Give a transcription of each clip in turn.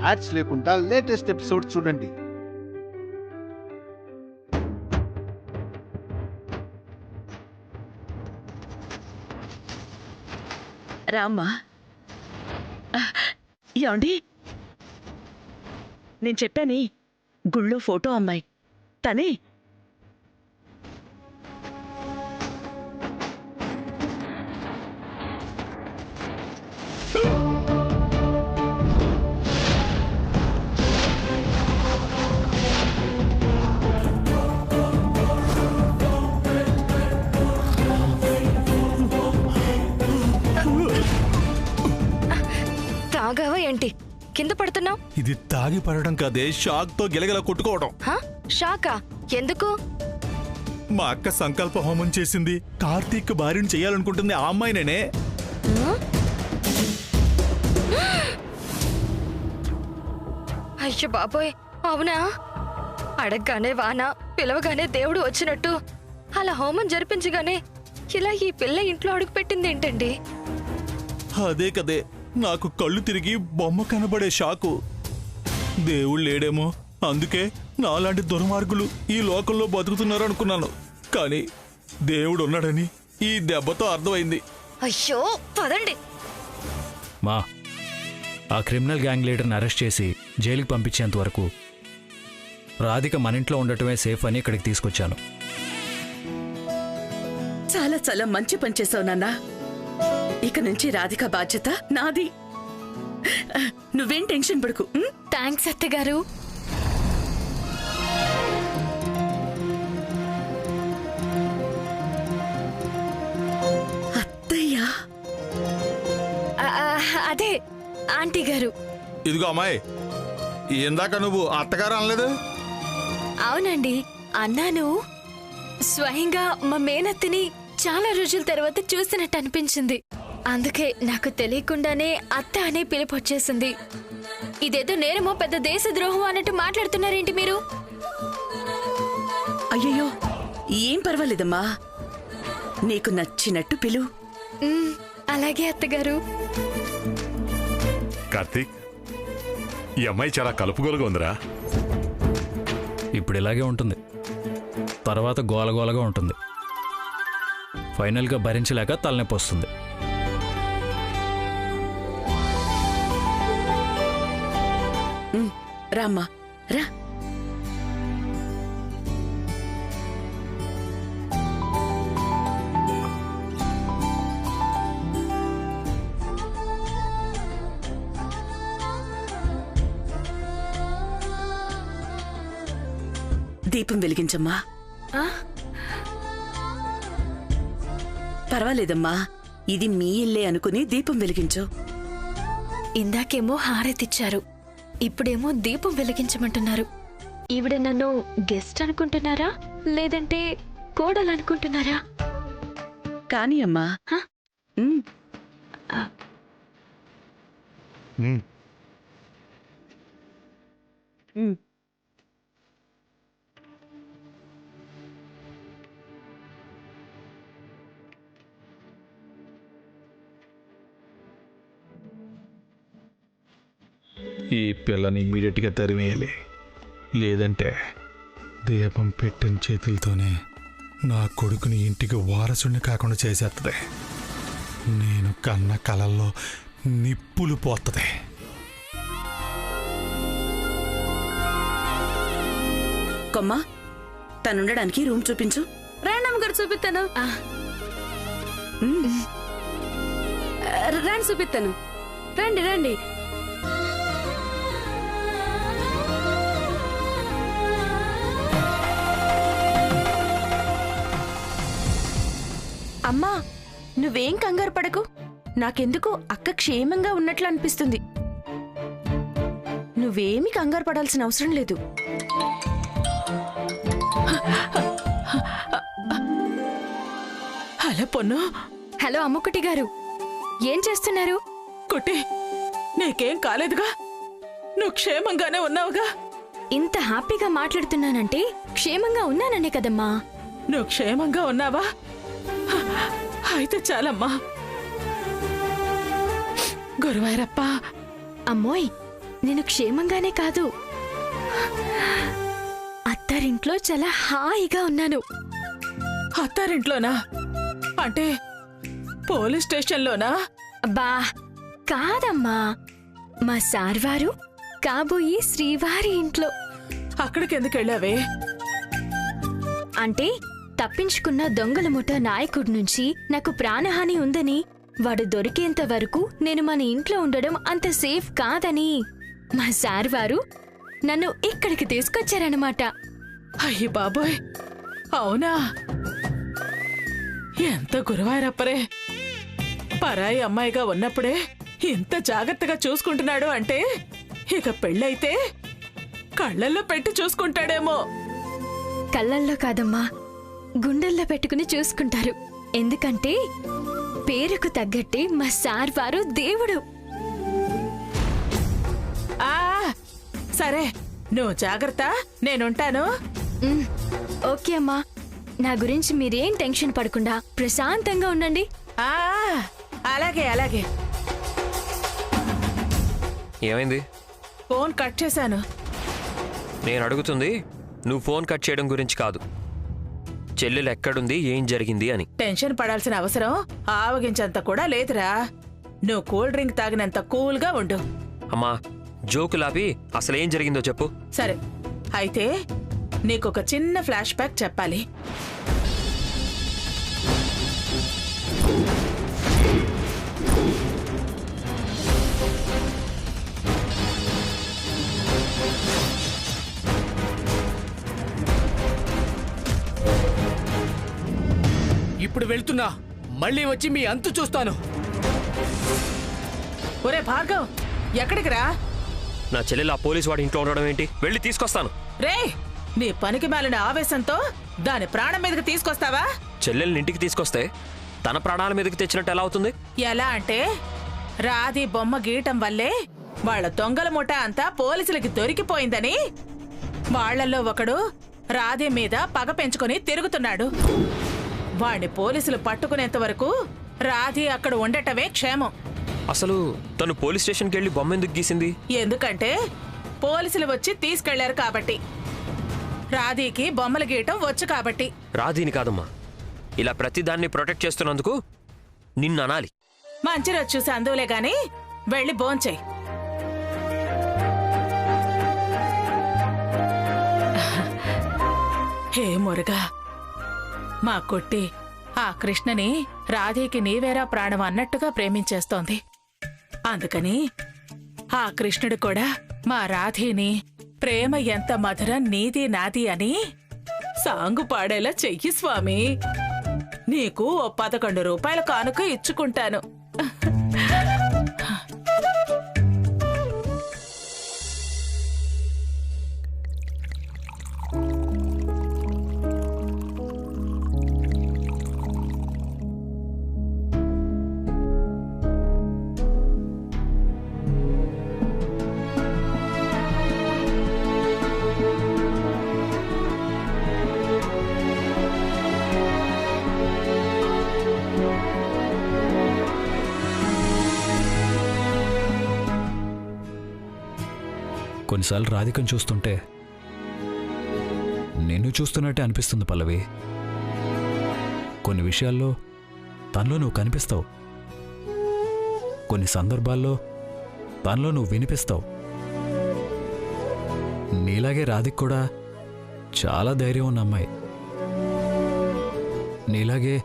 Ads లేకుండా latest episode చూడండి. రామ్మా. ఏమండి, నేను చెప్పాని గుళ్ళో ఫోటో అమ్మాయి తనే. తాగావా ఏంటి? కింద పడుతున్నావు? ఇది తాగి పడడం కాదే, షాక్ తో గిలగిల కొట్టుకోవడం. షాకా? ఎందుకు? మా అక్క సంకల్ప హోమం చేసింది. కార్తీక్ భార్యను చేయాలనుకుంటుంది ఆ అమ్మాయినేనే. అయ్యో బాబోయ్, అవునా? అడగగానే వాన, పిలవగానే దేవుడు వచ్చినట్టు అలా హోమం జరిపించగానే ఇలా ఈ పిల్ల ఇంట్లో అడుగు పెట్టింది ఏంటండి? అదే కదే, నాకు కళ్ళు తిరిగి బొమ్మ కనబడే షాకు. దేవుడు లేడేమో, అందుకే నాలాంటి దుర్మార్గులు ఈ లోకంలో బతుకుతున్నారు అనుకున్నాను. కానీ దేవుడు ఉన్నాడని ఈ దెబ్బతో అర్థమైంది. అయ్యో పదండి. మా ఆ క్రిమినల్ గ్యాంగ్ లీడర్ని అరెస్ట్ చేసి జైలుకి పంపించేంత వరకు రాధిక మన ఇంట్లో ఉండటమే సేఫ్ అని ఇక్కడికి తీసుకొచ్చాను. చాలా చాలా మంచి పని చేసావు నాన్న. ఇక నుంచి రాధిక బాధ్యత నాది. నువ్వేం టెన్షన్ పడుకు. థ్యాంక్స్ అత్తగారు. అత్తయ్యా? అదే ఆంటీ గారు. ఇదిగో అమ్మాయి, ఇందాక నువ్వు అత్తగారు అనలేదు? అవునండి అన్నాను. స్వయంగా మా మేనత్తిని చాలా రోజుల తర్వాత చూసినట్టు అనిపించింది. అందుకే నాకు తెలియకుండానే అత్త అనే పిలుపు వచ్చేసింది. ఇదేదో నేరమో పెద్ద దేశద్రోహం అన్నట్టు మాట్లాడుతున్నారేంటి మీరు? అయ్యయ్యో, ఏం పర్వాలేదమ్మా, నీకు నచ్చినట్టు పిలు. అలాగే అత్తగారు. కార్తీక్, ఈ అమ్మాయి చాలా కలుపుగోలుగా ఉందిరా. ఇప్పుడు ఇలాగే ఉంటుంది, తర్వాత గోలగోలగా ఉంటుంది, ఫైనల్గా భరించలేక తలనొప్పి వస్తుంది. రామ్మా రా. దీపం వెలిగించమ్మా. పర్వాలేదమ్మా, ఇది మీ ఇల్లే అనుకుని దీపం వెలిగించు. ఇందాకేమో హారతిచ్చారు, ఇప్పుడేమో దీపం వెలిగించమంటున్నారు. ఈవిడ నన్ను గెస్ట్ అనుకుంటున్నారా లేదంటే కోడలు అనుకుంటున్నారా? కానీ అమ్మా. ఈ పిల్లని ఇమీడియట్గా తరిమేయాలి, లేదంటే దీపం పెట్టిన చేతులతోనే నా కొడుకుని ఇంటికి వారసుని కాకుండా చేసేస్తుంది. నేను కన్న కలల్లో నిప్పులు పోతుంది. కొమ్మా, తనుండడానికి రూమ్ చూపించు. రాండమ్మ గారు చూపిస్తాను. రండి చూపిస్తాను. రండి రండి. అమ్మా, నువ్వేం కంగారు పడకు. నాకెందుకు అక్క క్షేమంగా ఉన్నట్లు అనిపిస్తుంది. నువ్వేమీ కంగారు పడాల్సిన అవసరం లేదు. హలో పొన్ను. హలో అమ్ముకుటి గారు, ఏం చేస్తున్నారు? కుట్టి, నీకేం కాలేదుగా? నువ్వు క్షేమంగానే ఉన్నావుగా? ఇంత హ్యాపీగా మాట్లాడుతున్నానంటే క్షేమంగా ఉన్నాననే కదమ్మా. నువ్వు క్షేమంగా ఉన్నావా? అయితే చాలమ్మా. గురువారప్ప. అమ్మోయ్, నేను క్షేమంగానే కాదు, అత్తారింట్లో చాలా హాయిగా ఉన్నాను. అత్తారింట్లోనా? అంటే పోలీస్ స్టేషన్లోనా? అబ్బా కాదమ్మా, మా సార్వారు కాబోయే శ్రీవారి ఇంట్లో. అక్కడికి ఎందుకు వెళ్ళావే? అంటే తప్పించుకున్న దొంగల ముఠ నాయకుడి నుంచి నాకు ప్రాణహాని ఉందని, వాడు దొరికేంత వరకు నేను మన ఇంట్లో ఉండడం అంత సేఫ్ కాదని మా సార్వారు నన్ను ఇక్కడికి తీసుకొచ్చారనమాట. అయ్యి బాబోయ్, అవునా? ఎంత గురువారప్పరే! పరాయి అమ్మాయిగా ఉన్నప్పుడే ఇంత జాగ్రత్తగా చూసుకుంటున్నాడు అంటే ఇక పెళ్ళైతే కళ్ళల్లో పెట్టి చూసుకుంటాడేమో. కళ్ళల్లో కాదమ్మా, గుండెల్లో పెట్టుకుని చూసుకుంటారు. ఎందుకంటే పేరుకు తగ్గట్టే మా సార్వారు దేవుడు. ఆ సరే, నువ్వు జాగ్రత్త, నేనుంటాను. ఓకే అమ్మా, నా గురించి మీరేం టెన్షన్ పడకుండా ప్రశాంతంగా ఉండండి. ఆ అలాగే అలాగే. ఏమైంది? ఫోన్ కట్ చేశాను. నేను అడుగుతుంది నువ్వు ఫోన్ కట్ చేయడం గురించి కాదు, చెల్లెలు ఎక్కడుంది, ఏం జరిగింది అని. టెన్షన్ పడాల్సిన అవసరం ఆవగించంత కూడా లేదురా. నువ్వు కూల్ డ్రింక్ తాగినంత కూల్గా ఉండు. అమ్మా, జోకులాపి అసలేం జరిగిందో చెప్పు. సరే, అయితే నీకొక చిన్న ఫ్లాష్ బ్యాక్ చెప్పాలి. ఇప్పుడు వెళ్తున్నా, మళ్ళీ వచ్చి మీ అంతు చూస్తాను. ఒరే భార్గవ్, ఎక్కడికి రా? నా చెల్లెలు ఆ పోలీసు వాడి ఇంట్లో ఉండడం ఏంటి? వెళ్ళి తీసుకొస్తాను. రే, నీ పనికి మాలిన ఆవేశంతో దాని ప్రాణం మీదకి తీసుకొస్తావా? చెల్లెల్ని ఇంటికి తీసుకొస్తే తన ప్రాణాల మీదకి తెచ్చినట్టు ఎలా అవుతుంది? ఎలా అంటే, రాధి బొమ్మ గీయటం వల్లే వాళ్ళ దొంగల ముఠ అంతా పోలీసులకి దొరికిపోయిందని వాళ్లల్లో ఒకడు రాధి మీద పగ పెంచుకొని తిరుగుతున్నాడు. వాణ్ణి పోలీసులు పట్టుకునేంత వరకు రాధి అక్కడ ఉండటమే క్షేమం. అసలు తను పోలీస్ స్టేషన్కి వెళ్ళి బొమ్మ ఎందుకు గీసింది? ఎందుకంటే పోలీసులు వచ్చి తీసుకెళ్లారు కాబట్టి. రాధీకి బొమ్మలు గీయటం వచ్చు కాబట్టి. రాధీని కాదమ్మా, ఇలా ప్రతిదాన్ని ప్రొటెక్ట్ చేస్తున్నందుకు నిన్ను అనాలి. మంచి రోజు చూసి అందులే గాని వెళ్ళి భోంచేయ్. హే మురుగా, మా కొట్టి ఆ కృష్ణని రాధేకి నీవేరా ప్రాణం అన్నట్టుగా ప్రేమించేస్తోంది. అందుకని ఆ కృష్ణుడు కూడా మా రాధేని ప్రేమ ఎంత మధురం నీది నాది అని సాంగు పాడేలా చెయ్యి స్వామి. నీకు ఓ 11 రూపాయల కానుక ఇచ్చుకుంటాను. కొన్నిసార్లు రాధికను చూస్తుంటే నిన్ను చూస్తున్నట్టే అనిపిస్తుంది పల్లవి. కొన్ని విషయాల్లో తనలో నువ్వు కనిపిస్తావు, కొన్ని సందర్భాల్లో తనలో నువ్వు వినిపిస్తావు. నీలాగే రాధిక కూడా చాలా ధైర్యం ఉన్న అమ్మాయి. నీలాగే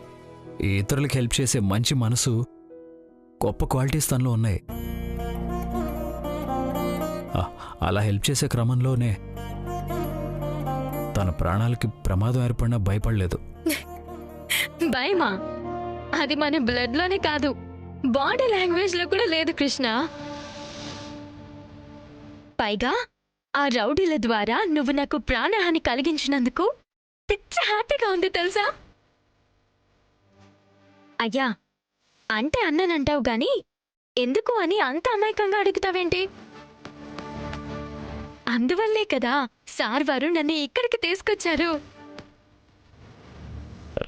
ఇతరులకు హెల్ప్ చేసే మంచి మనసు, గొప్ప క్వాలిటీస్ తనలో ఉన్నాయి. అలా హెల్ప్ చేసే క్రమంలోనే తన ప్రాణాలకి ప్రమాదం ఏర్పడినా భయపడలేదు. భయమా? అది మన బ్లడ్ లోనే కాదు, బాడీ లాంగ్వేజ్ లో కూడా లేదు కృష్ణ. పైగా ఆ రౌడీల ద్వారా నువ్వు నాకు ప్రాణహాని కలిగించినందుకు పిచ్చ హ్యాపీగా ఉంది తెలుసా? అయ్యా, అంటే అన్నానంటావు గాని ఎందుకు అని అంత అమాయకంగా అడుగుతావేంటి? అందువల్లే కదా సార్ వారు నన్ను ఇక్కడికి తీసుకొచ్చారు.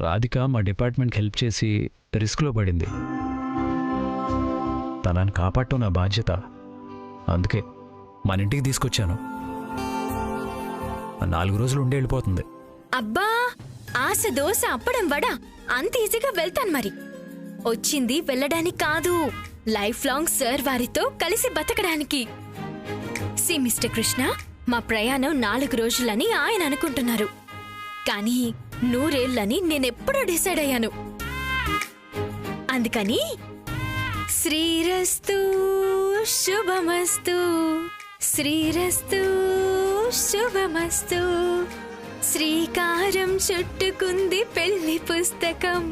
రాధిక మా డిపార్ట్మెంట్కి హెల్ప్ చేసి రిస్క్లో పడింది. తనని కాపాడటం నా బాధ్యత. అందుకే మన ఇంటికి తీసుకొచ్చాను. 4 రోజులు ఉండి వెళ్ళిపోతుంది. అబ్బా, ఆశ దోశ అప్పడం వడ అంత ఈజీగా వెళ్తాను మరి. వచ్చింది వెళ్ళడానికి కాదు, లైఫ్ లాంగ్ సార్ వారితో కలిసి బతకడానికి. సి మిస్టర్ కృష్ణ, మా ప్రయాణం 4 రోజులని ఆయన అనుకుంటున్నారు, కానీ 100 ఏళ్లని నేనెప్పుడో డిసైడ్ అయ్యాను. అందుకని శ్రీరస్తు శుభమస్తు, శ్రీరస్తు శుభమస్తు, శ్రీకారం చుట్టుకుంది పెళ్లి పుస్తకం,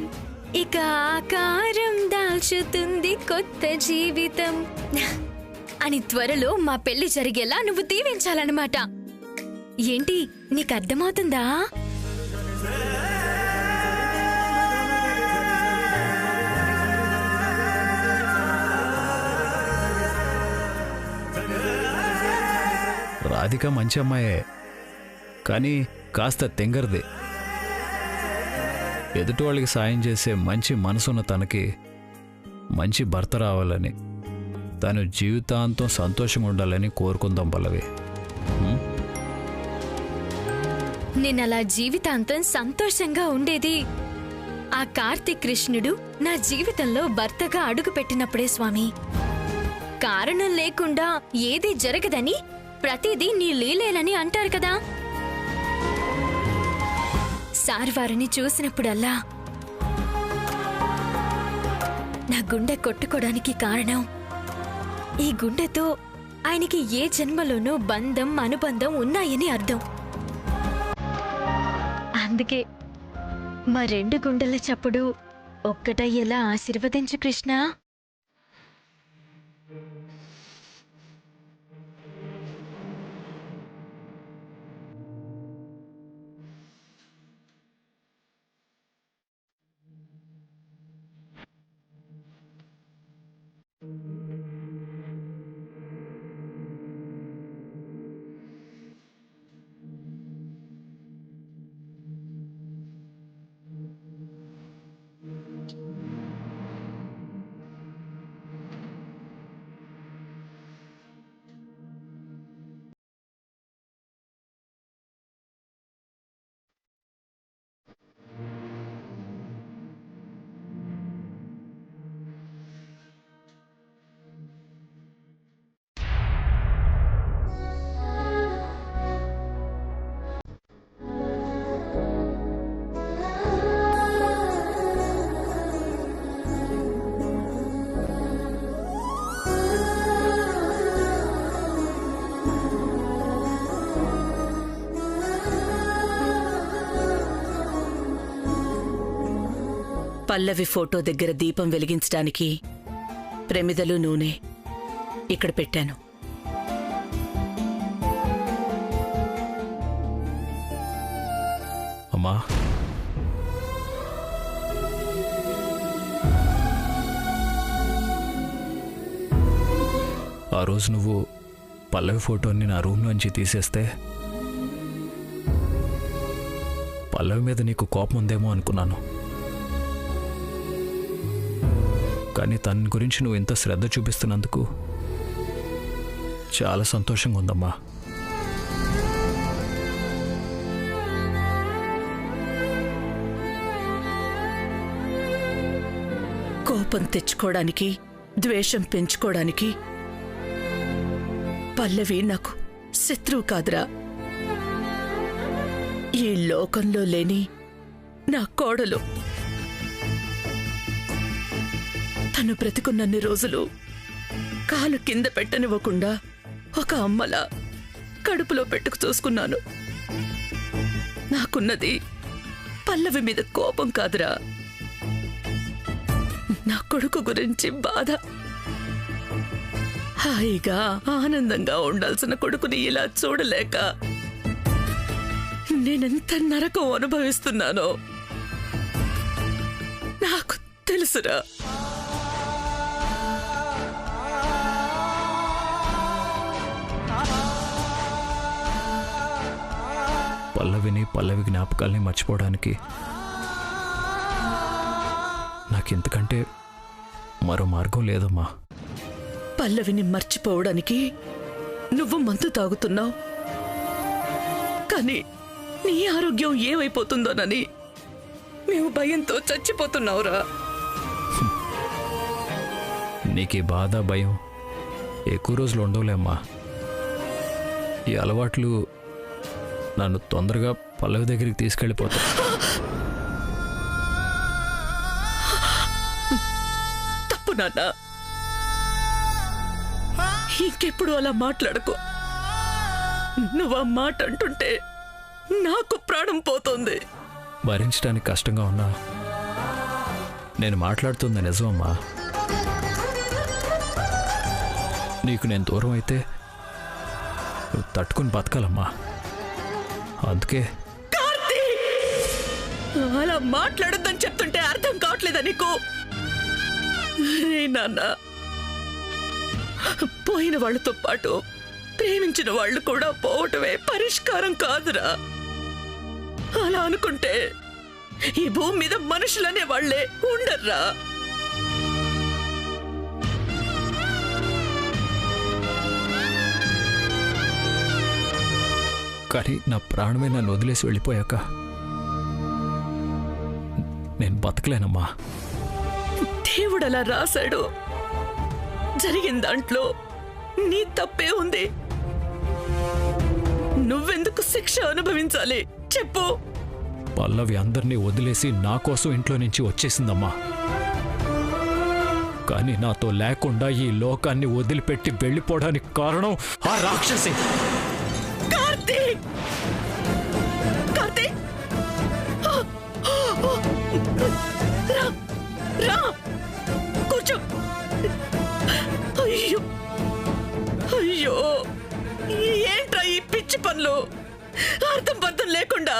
ఇక ఆకారం దాల్చుతుంది కొత్త జీవితం అని త్వరలో మా పెళ్లి జరిగేలా నువ్వు దీవించాలన్నమాట. ఏంటి, నీకు అర్థమవుతుందా? రాధిక మంచి అమ్మాయే, కానీ కాస్త తెంగరది. ఎదుటి వాళ్ళకి సాయం చేసే మంచి మనసున్న తనకి మంచి భర్త రావాలని, తను జీవితాంతం సంతోషంగా ఉండాలని కోరుకుందాం పల్లవి. నేనలా జీవితాంతం సంతోషంగా ఉండేది ఆ కార్తీక్ కృష్ణుడు నా జీవితంలో భర్తగా అడుగుపెట్టినప్పుడే స్వామి. కారణం లేకుండా ఏదీ జరగదని, ప్రతిదీ నీ లీలేలని అంటారు కదా. సార్ వారిని చూసినప్పుడల్లా నా గుండె కొట్టుకోవడానికి కారణం, ఈ గుండెతో ఆయనకి ఏ జన్మలోనో బంధం అనుబంధం ఉన్నాయని అర్థం. అందుకే మా 2 గుండెల చప్పుడు ఒక్కటయ్యేలా ఆశీర్వదించు కృష్ణ. పల్లవి ఫోటో దగ్గర దీపం వెలిగించడానికి ప్రమిదలు నూనె ఇక్కడ పెట్టాను. అమ్మా, ఆ రోజు నువ్వు పల్లవి ఫోటోని నా రూమ్ నుంచి తీసేస్తే పల్లవి మీద నీకు కోపం ఉందేమో అనుకున్నాను. కానీ తన గురించి నువ్వు ఇంత శ్రద్ధ చూపిస్తున్నందుకు చాలా సంతోషంగా ఉందమ్మా. కోపం తెచ్చుకోవడానికి, ద్వేషం పెంచుకోవడానికి పల్లవి నాకు శత్రువు కాదురా. ఈ లోకంలో లేని నా కోడలు. తను బ్రతికున్నన్ని రోజులు కాలు కింద పెట్టనివ్వకుండా ఒక అమ్మలా కడుపులో పెట్టుకు చూసుకున్నాను. నాకున్నది పల్లవి మీద కోపం కాదురా, నా కొడుకు గురించి బాధ. హాయిగా ఆనందంగా ఉండాల్సిన కొడుకుని ఇలా చూడలేక నేనెంత నరకం అనుభవిస్తున్నానో నాకు తెలుసురా. పల్లవి జ్ఞాపకాల్ని మర్చిపోవడానికి నాకింతకంటే మరో మార్గం లేదమ్మా. పల్లవిని మర్చిపోవడానికి నువ్వు మందు తాగుతున్నావు, కానీ నీ ఆరోగ్యం ఏమైపోతుందోనని మేము భయంతో చచ్చిపోతున్నావురా. నీకు ఈ బాధ భయం ఎక్కువ రోజులు ఉండవులేమ్మా. ఈ అలవాట్లు నన్ను తొందరగా పల్లవి దగ్గరికి తీసుకెళ్ళిపోతా. తప్పు నాన్న, ఇంకెప్పుడు అలా మాట్లాడకు. నువ్వు ఆ మాట అంటుంటే నాకు ప్రాణం పోతుంది. భరించడానికి కష్టంగా ఉన్నా నేను మాట్లాడుతుంది నిజమమ్మా. నీకు నేను దూరం అయితే నువ్వు తట్టుకుని బతకాలమ్మా. అందుకే అలా మాట్లాడొద్దని చెప్తుంటే అర్థం కావట్లేదా నీకు? రే నాన్న, పోయిన వాళ్ళతో పాటు ప్రేమించిన వాళ్ళు కూడా పోవటమే పరిష్కారం కాదురా. అలా అనుకుంటే ఈ భూమి మీద మనుషులనే వాళ్లే ఉండర్రా. కానీ నా ప్రాణమే నన్ను వదిలేసి వెళ్ళిపోయాక నేను బతకలేనమ్మా. దేవుడు అలా రాశాడు. జరిగిన దాంట్లో నీ తప్పే ఉంది. నువ్వెందుకు శిక్ష అనుభవించాలి చెప్పు? పల్లవి అందరినీ వదిలేసి నా కోసం ఇంట్లో నుంచి వచ్చేసిందమ్మా. కానీ నాతో లేకుండా ఈ లోకాన్ని వదిలిపెట్టి వెళ్ళిపోవడానికి కారణం ఆ రాక్షసి. కార్తీక్! కార్తీక్! రా, కూర్చో. అయ్యో అయ్యో, ఏంట్రా ఈ పిచ్చి పనులు? అర్థం పర్థం లేకుండా.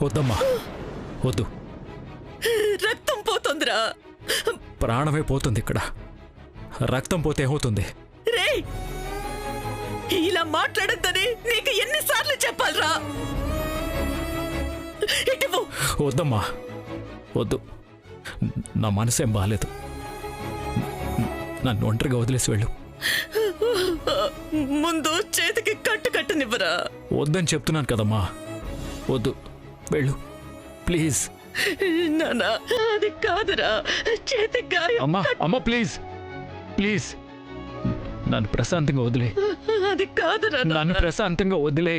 వద్దమ్మా, వద్దు. రక్తం పోతుందిరా. ప్రాణమే పోతుంది ఇక్కడ. రక్తం పోతే ఏమవుతుంది? రే, ఇలా మాట్లాడద్దని నీకు ఎన్నిసార్లు చెప్పాలరా? ఇటువు. వద్దమ్మా, వద్దు. నా మనసేం బాగాలేదు. నన్ను ఒంటరిగా వదిలేసి వెళ్ళు. ముందు చేతికి కట్టు కట్టనివ్వరా. వద్దని చెప్తున్నాను కదమ్మా. వద్దు, వెళ్ళు ప్లీజ్. నానా, అది కాదురా. చేతికి గాయం. అమ్మా, అమ్మా ప్లీజ్ ప్లీజ్, నన్ను ప్రశాంతంగా వదిలే. అది కాదురా. నన్ను ప్రశాంతంగా వదిలే.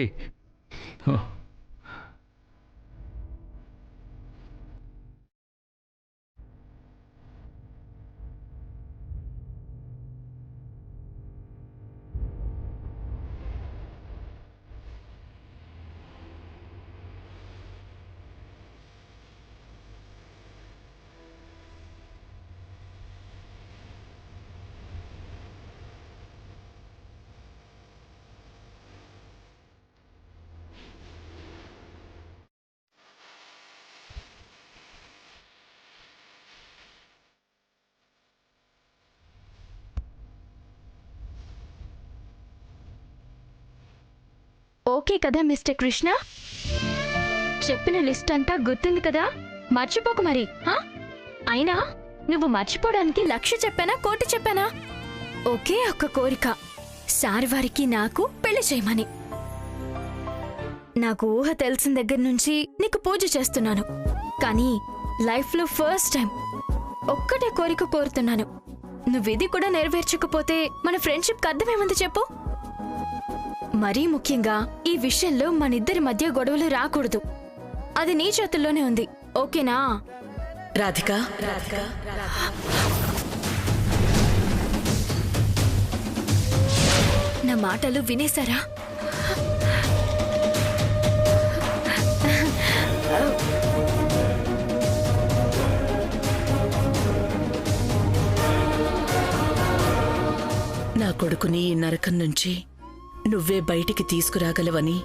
ఓకే కదా మిస్టర్ కృష్ణ? చెప్పిన లిస్ట్ అంతా గుర్తుంది కదా? మర్చిపోకు మరి. అయినా నువ్వు మర్చిపోవడానికి 1,00,000 చెప్పానా, 1,00,000 చెప్పానా? ఒకే ఒక్క కోరిక, సార్ వారికి నాకు పెళ్లి చేయమని. నాకు ఊహ తెలిసిన దగ్గర నుంచి నీకు పూజ చేస్తున్నాను. కానీ లైఫ్లో ఫస్ట్ టైం ఒక్కటే కోరిక కోరుతున్నాను. నువ్విది కూడా నెరవేర్చకపోతే మన ఫ్రెండ్షిప్కి అర్థమేముంది చెప్పు? మరీ ముఖ్యంగా ఈ విషయంలో మనిద్దరి మధ్య గొడవలు రాకూడదు. అది నీ చేతుల్లోనే ఉంది. ఓకేనా? రాధిక, నా మాటలు వినేశారా? నా కొడుకుని ఈ నరకం నుంచి నువ్వే బయటికి తీసుకురాగలవని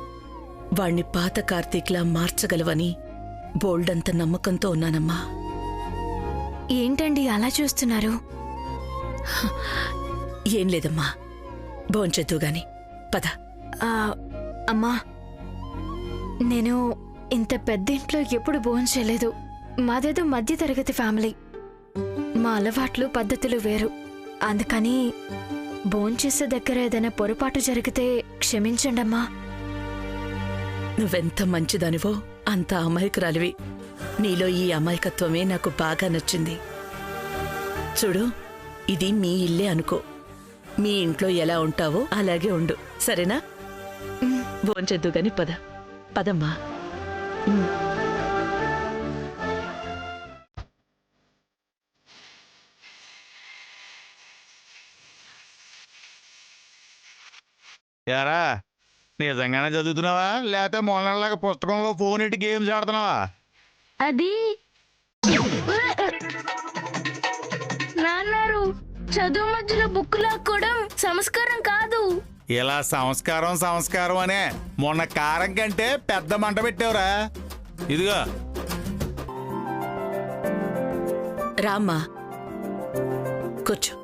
వాణ్ణి పాత కార్తీక్లా మార్చగలవని బోల్డంత నమ్మకంతో ఉన్నానమ్మా. ఏంటండి అలా చూస్తున్నారు? ఏం లేదమ్మా, భోంచెద్దు గాని పద. అమ్మా, నేను ఇంత పెద్ద ఇంట్లో ఎప్పుడు భోంచేయలేదు. మాదేదో మధ్య తరగతి ఫ్యామిలీ. మా అలవాట్లు పద్ధతులు వేరు. అందుకని భోంచేసే దగ్గర ఏదైనా పొరపాటు జరిగితే క్షమించండమ్మా. నువ్వెంత మంచిదానివో అంత అమాయకురాలివి. నీలో ఈ అమాయకత్వమే నాకు బాగా నచ్చింది. చూడు, ఇది మీ ఇల్లే అనుకో. మీ ఇంట్లో ఎలా ఉంటావో అలాగే ఉండు, సరేనా? భోంచెద్దు గాని పద. పదమ్మా. యారా, నిజంగానే చదువుతున్నావా లేకపోతే మొన్నలాగా పుస్తకంలో ఫోన్ ఇట్టి గేమ్స్ ఆడుతున్నావా? అది నాన్నారు, చదువు మధ్యలో బుక్ లాక్కోవడం సంస్కారం కాదు. ఇలా సంస్కారం అనే మొన్న కారం కంటే పెద్ద మంట పెట్టావురా. ఇదిగా రామ్మా, కూర్చో.